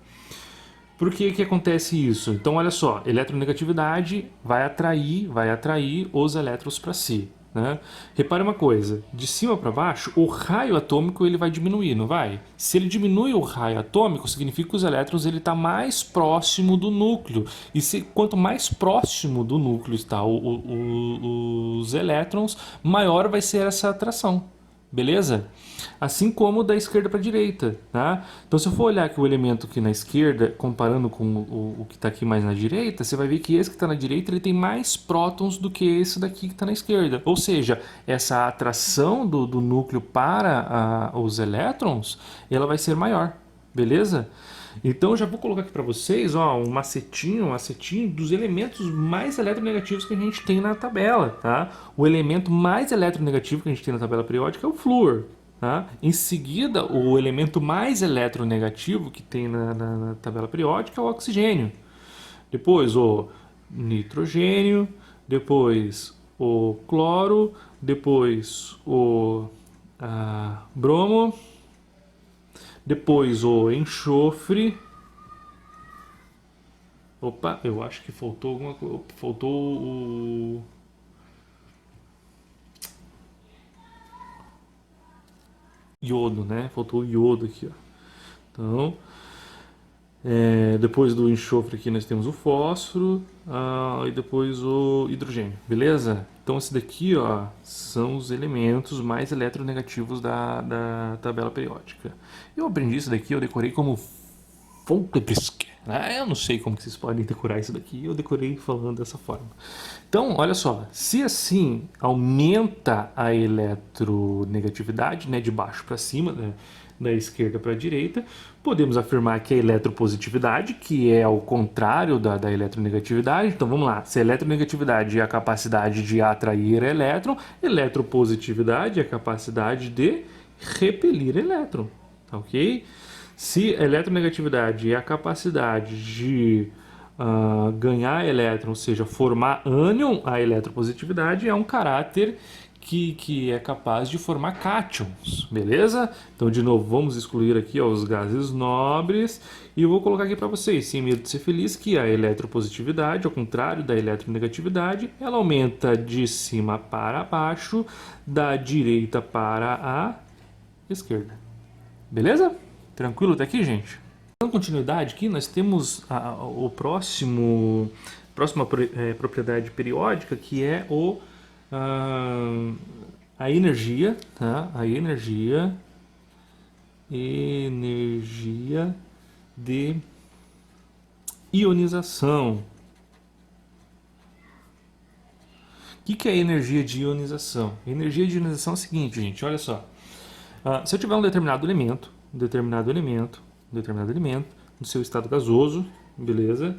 Por que acontece isso? Então, olha só, eletronegatividade vai atrair os elétrons para si. Né? Repare uma coisa, de cima para baixo, o raio atômico ele vai diminuir, não vai? Se ele diminui o raio atômico, significa que os elétrons ele está mais próximo do núcleo. E quanto mais próximo do núcleo está os elétrons, maior vai ser essa atração. Beleza? Assim como da esquerda para a direita, tá? Então, se eu for olhar aqui o elemento aqui na esquerda, comparando com o que está aqui mais na direita, você vai ver que esse que está na direita ele tem mais prótons do que esse daqui que está na esquerda. Ou seja, essa atração do núcleo para os elétrons, ela vai ser maior, beleza? Então eu já vou colocar aqui para vocês, ó, um macetinho dos elementos mais eletronegativos que a gente tem na tabela, tá? O elemento mais eletronegativo que a gente tem na tabela periódica é o flúor, tá? Em seguida, o elemento mais eletronegativo que tem na tabela periódica é o oxigênio. Depois o nitrogênio, depois o cloro, depois o bromo, depois o enxofre. Opa, eu acho que faltou alguma coisa. Faltou o iodo, né? Faltou o iodo aqui, ó. Então, depois do enxofre aqui nós temos o fósforo e depois o hidrogênio, beleza? Então esse daqui, ó, são os elementos mais eletronegativos da tabela periódica. Eu aprendi isso daqui, eu decorei como Folkebrisk. Eu não sei como que vocês podem decorar isso daqui, eu decorei falando dessa forma. Então, olha só, se assim aumenta a eletronegatividade, né, de baixo para cima, né, da esquerda para a direita, podemos afirmar que a eletropositividade, que é o contrário da eletronegatividade, então vamos lá, se a eletronegatividade é a capacidade de atrair elétron, eletropositividade é a capacidade de repelir elétron, tá ok? Se a eletronegatividade é a capacidade de ganhar elétron, ou seja, formar ânion, a eletropositividade é um caráter que é capaz de formar cátions, beleza? Então, de novo, vamos excluir aqui, ó, os gases nobres e eu vou colocar aqui para vocês, sem medo de ser feliz, que a eletropositividade, ao contrário da eletronegatividade, ela aumenta de cima para baixo, da direita para a esquerda. Beleza? Tranquilo até aqui, gente? Dando continuidade aqui, nós temos o próxima propriedade periódica, que é a energia, tá? A energia de ionização. O que é a energia de ionização? A energia de ionização é o seguinte, gente, olha só. Se eu tiver um determinado elemento no seu estado gasoso, beleza?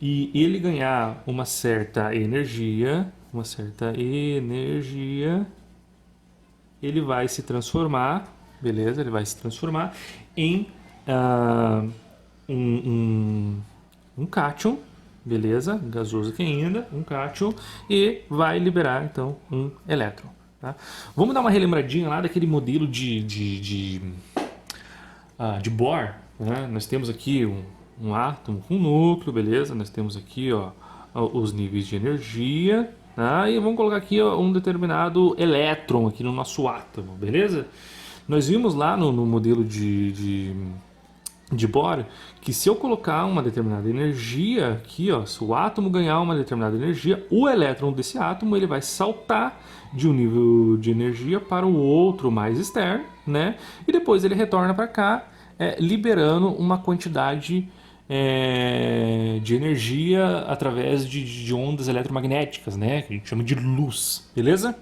E ele ganhar uma certa energia, ele vai se transformar, beleza? Ele vai se transformar em um cátion, beleza? Gasoso aqui ainda, um cátion, e vai liberar então um elétron. Tá? Vamos dar uma relembradinha lá daquele modelo de Bohr. Né? Nós temos aqui um átomo com núcleo, beleza? Nós temos aqui, ó, os níveis de energia, tá? E vamos colocar aqui, ó, um determinado elétron aqui no nosso átomo, beleza? Nós vimos lá no modelo de Bohr que se eu colocar uma determinada energia aqui, ó, se o átomo ganhar uma determinada energia, o elétron desse átomo ele vai saltar de um nível de energia para o outro mais externo, né? E depois ele retorna para cá, liberando uma quantidade de energia através de ondas eletromagnéticas, né? Que a gente chama de luz, beleza?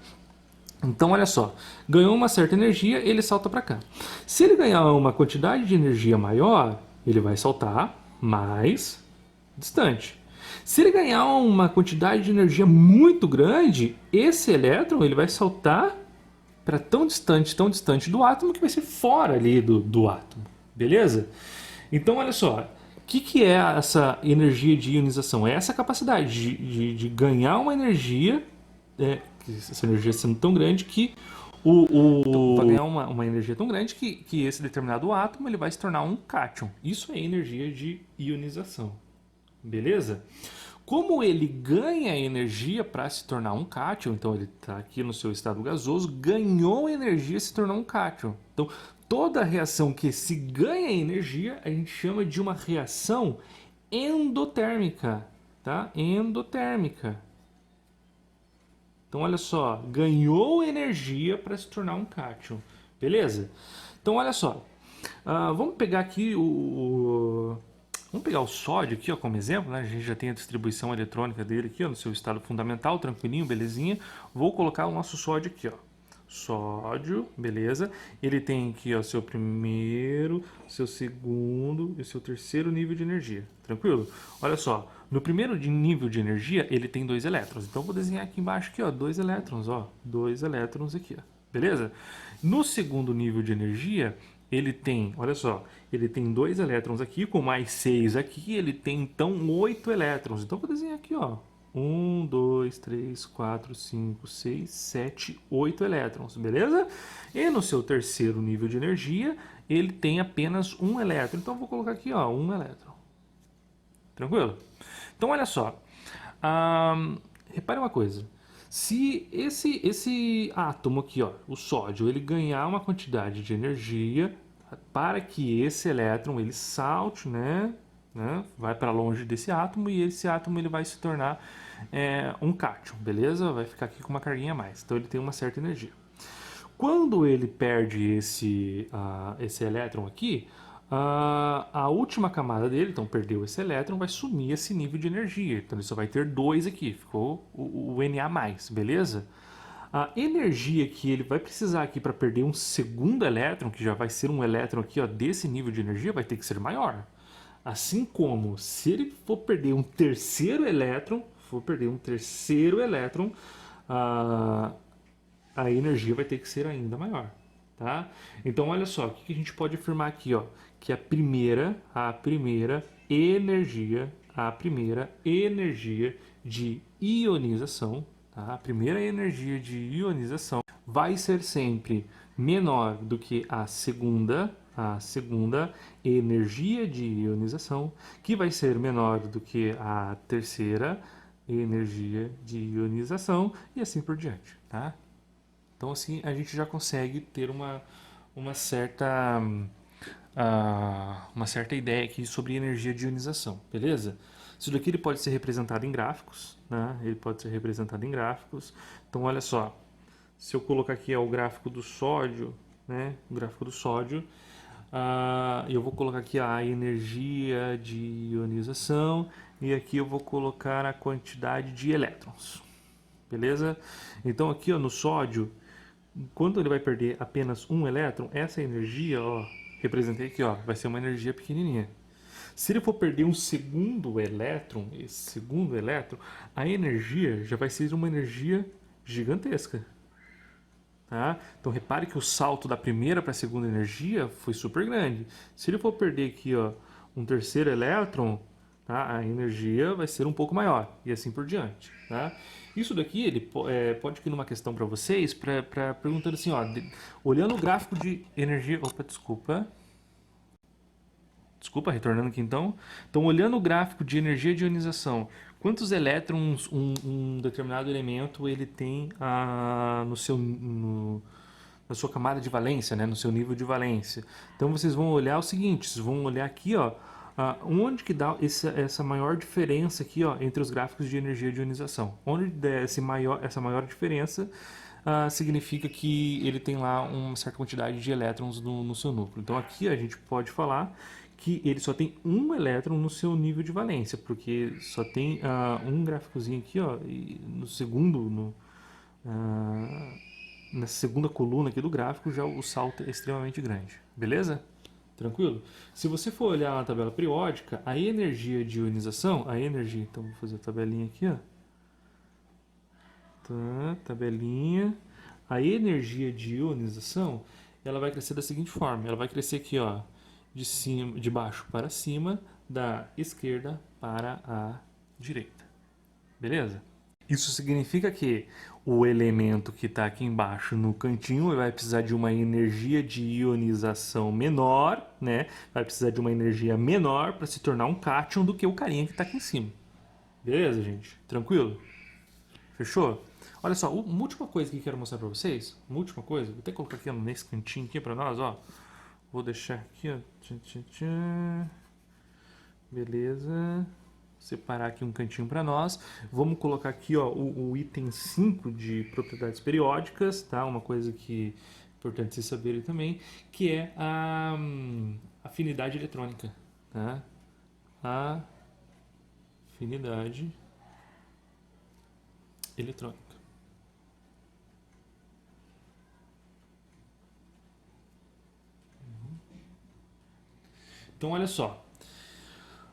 Então, olha só, ganhou uma certa energia, ele salta para cá. Se ele ganhar uma quantidade de energia maior, ele vai saltar mais distante. Se ele ganhar uma quantidade de energia muito grande, esse elétron ele vai saltar para tão distante do átomo que vai ser fora ali do átomo, beleza? Então, olha só, o que é essa energia de ionização? É essa capacidade de ganhar uma energia, essa energia sendo tão grande que vai ganhar uma energia tão grande que esse determinado átomo ele vai se tornar um cátion. Isso é energia de ionização. Beleza? Como ele ganha energia para se tornar um cátion, então ele está aqui no seu estado gasoso, ganhou energia e se tornou um cátion. Então, toda reação que se ganha energia, a gente chama de uma reação endotérmica, tá? Endotérmica. Então, olha só, ganhou energia para se tornar um cátion, beleza? Então, olha só, vamos pegar aqui vamos pegar o sódio aqui, ó, como exemplo, né? A gente já tem a distribuição eletrônica dele aqui, ó, no seu estado fundamental, tranquilinho, belezinha. Vou colocar o nosso sódio aqui, ó. sódio, beleza? Ele tem aqui, ó, seu primeiro, seu segundo e seu terceiro nível de energia, tranquilo? Olha só, no primeiro nível de energia, ele tem 2 elétrons. Então, vou desenhar aqui embaixo, aqui, ó, 2 elétrons, ó, 2 elétrons aqui, ó, beleza? No segundo nível de energia, ele tem, olha só, ele tem 2 elétrons aqui, com mais 6 aqui, ele tem então 8 elétrons. Então, vou desenhar aqui, ó, 1, 2, 3, 4, 5, 6, 7, 8 elétrons, beleza? E no seu terceiro nível de energia, ele tem apenas 1 elétron. Então, eu vou colocar aqui, ó, 1 elétron. Tranquilo? Então, olha só. Repare uma coisa. Se esse átomo aqui, ó, o sódio, ele ganhar uma quantidade de energia para que esse elétron ele salte, vai para longe desse átomo e esse átomo ele vai se tornar um cátion, beleza? Vai ficar aqui com uma carguinha a mais. Então ele tem uma certa energia. Quando ele perde esse elétron aqui, a última camada dele, então perdeu esse elétron, vai sumir esse nível de energia. Então ele só vai ter 2 aqui, ficou o Na+, beleza? A energia que ele vai precisar aqui para perder um segundo elétron, que já vai ser um elétron aqui, ó, desse nível de energia, vai ter que ser maior. Assim como se ele for perder um terceiro elétron, a, a energia vai ter que ser ainda maior, tá? Então olha só, o que a gente pode afirmar aqui, ó, que a primeira energia de ionização, tá? A primeira energia de ionização vai ser sempre menor do que a segunda energia de ionização, que vai ser menor do que a terceira energia de ionização e assim por diante, tá? Então assim a gente já consegue ter uma certa uma certa ideia aqui sobre energia de ionização, beleza? Isso daqui ele pode ser representado em gráficos, né? Ele pode ser representado em gráficos. Então olha só, se eu colocar aqui o gráfico do sódio, né? O gráfico do sódio, eu vou colocar aqui a energia de ionização e aqui eu vou colocar a quantidade de elétrons, beleza? Então aqui, ó, no sódio, quando ele vai perder apenas um elétron, essa energia, ó, representei aqui, ó, vai ser uma energia pequenininha. Se ele for perder um segundo elétron, esse segundo elétron, a energia já vai ser uma energia gigantesca. Tá? Então repare que o salto da primeira para a segunda energia foi super grande. Se ele for perder aqui, ó, um terceiro elétron, tá? A energia vai ser um pouco maior e assim por diante. Tá? Isso daqui ele pode vir numa questão para vocês, perguntando assim, ó, olhando o gráfico de energia. Opa, desculpa, retornando aqui então. Então, olhando o gráfico de energia de ionização, quantos elétrons um determinado elemento ele tem na sua camada de valência, né, no seu nível de valência. Então, vocês vão olhar o seguinte, vocês vão olhar aqui, ó, onde que dá essa maior diferença aqui, ó, entre os gráficos de energia de ionização. Onde der essa maior diferença, significa que ele tem lá uma certa quantidade de elétrons no seu núcleo. Então aqui a gente pode falar que ele só tem um elétron no seu nível de valência, porque só tem um gráficozinho aqui, ó, e no segundo, na segunda coluna aqui do gráfico, já o salto é extremamente grande, beleza? Tranquilo? Se você for olhar na tabela periódica, a energia de ionização, então vou fazer a tabelinha aqui, ó. Tá, tabelinha. A energia de ionização, ela vai crescer da seguinte forma, ela vai crescer aqui, ó, de baixo para cima, da esquerda para a direita. Beleza? Isso significa que o elemento que está aqui embaixo no cantinho vai precisar de uma energia de ionização menor, né? Vai precisar de uma energia menor para se tornar um cátion do que o carinha que está aqui em cima. Beleza, gente? Tranquilo? Fechou? Olha só, uma última coisa que eu quero mostrar para vocês. Uma última coisa. Vou até colocar aqui nesse cantinho aqui para nós, ó. Vou deixar aqui, ó. Beleza. Separar aqui um cantinho para nós. Vamos colocar aqui, ó, o item 5 de propriedades periódicas, tá? Uma coisa que é importante vocês saberem também, que é a afinidade eletrônica, tá? A afinidade eletrônica. Então, olha só.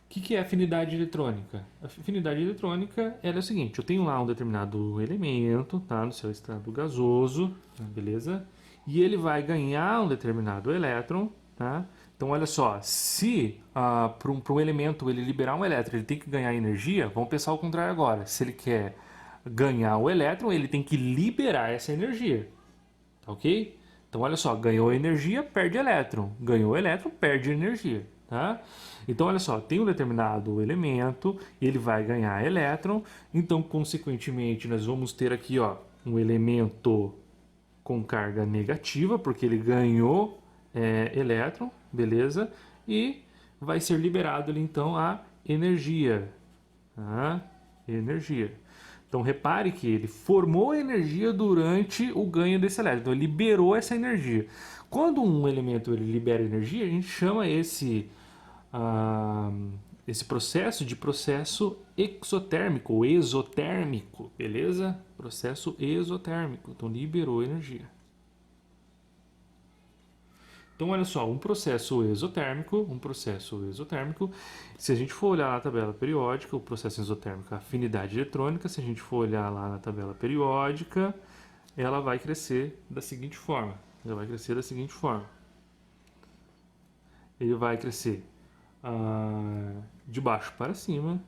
O que é afinidade eletrônica? A afinidade eletrônica ela é o seguinte: eu tenho lá um determinado elemento, tá, no seu estado gasoso, tá, beleza? E ele vai ganhar um determinado elétron, tá? Então, olha só, se para um elemento ele liberar um elétron, ele tem que ganhar energia, vamos pensar o contrário agora. Se ele quer ganhar o elétron, ele tem que liberar essa energia, tá ok? Então, olha só, ganhou energia, perde elétron. Ganhou elétron, perde energia, tá? Então, olha só, tem um determinado elemento, ele vai ganhar elétron, então, consequentemente, nós vamos ter aqui, ó, um elemento com carga negativa, porque ele ganhou elétron, beleza? E vai ser liberado ali, então, a energia, tá? Energia. Então repare que ele formou energia durante o ganho desse elétron, então ele liberou essa energia. Quando um elemento ele libera energia, a gente chama ah, esse processo de processo exotérmico ou exotérmico, beleza? Processo exotérmico, então liberou energia. Então, olha só, um processo exotérmico, se a gente for olhar na tabela periódica, o processo exotérmico, a afinidade eletrônica, se a gente for olhar lá na tabela periódica, ela vai crescer da seguinte forma. Ele vai crescer de baixo para cima,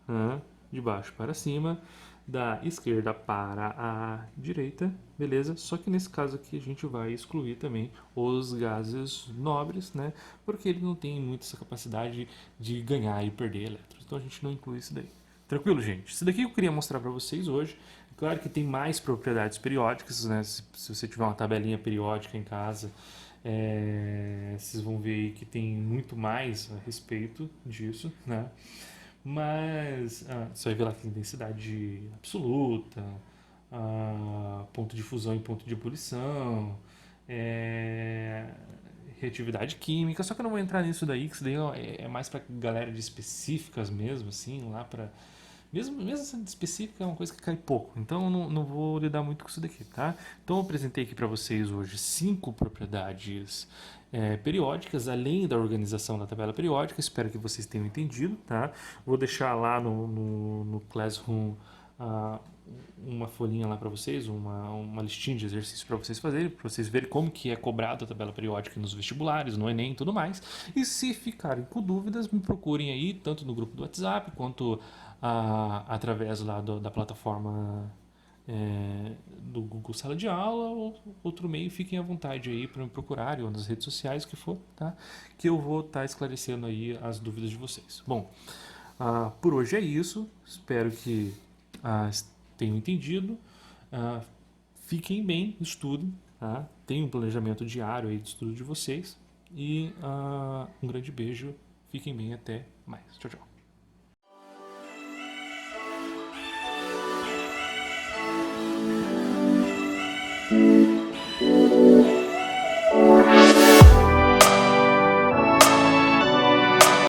né? De baixo para cima, da esquerda para a direita, beleza? Só que nesse caso aqui a gente vai excluir também os gases nobres, né? Porque ele não tem muito essa capacidade de ganhar e perder elétrons. Então a gente não inclui isso daí. Tranquilo, gente? Isso daqui eu queria mostrar para vocês hoje. Claro que tem mais propriedades periódicas, né? Se você tiver uma tabelinha periódica em casa, vocês vão ver aí que tem muito mais a respeito disso, né? Mas você vai ver lá que tem densidade absoluta, ponto de fusão e ponto de ebulição, reatividade química. Só que eu não vou entrar nisso daí, que isso daí é mais para galera de específicas mesmo, assim, lá para mesmo sendo específica, é uma coisa que cai pouco. Então eu não vou lidar muito com isso daqui, tá? Então eu apresentei aqui para vocês hoje 5 propriedades periódicas, além da organização da tabela periódica. Espero que vocês tenham entendido, tá? Vou deixar lá no Classroom uma folhinha lá para vocês, uma listinha de exercícios para vocês fazerem, para vocês verem como que é cobrado a tabela periódica nos vestibulares, no Enem e tudo mais. E se ficarem com dúvidas, me procurem aí, tanto no grupo do WhatsApp, quanto através lá da plataforma do Google Sala de Aula, ou outro meio, fiquem à vontade aí para me procurarem, ou nas redes sociais, o que for, tá? Que eu vou estar esclarecendo aí as dúvidas de vocês. Bom, por hoje é isso, espero que tenham entendido. Fiquem bem, estudem, tá? Tenham um planejamento diário aí de estudo de vocês. E um grande beijo, fiquem bem, até mais. Tchau, tchau.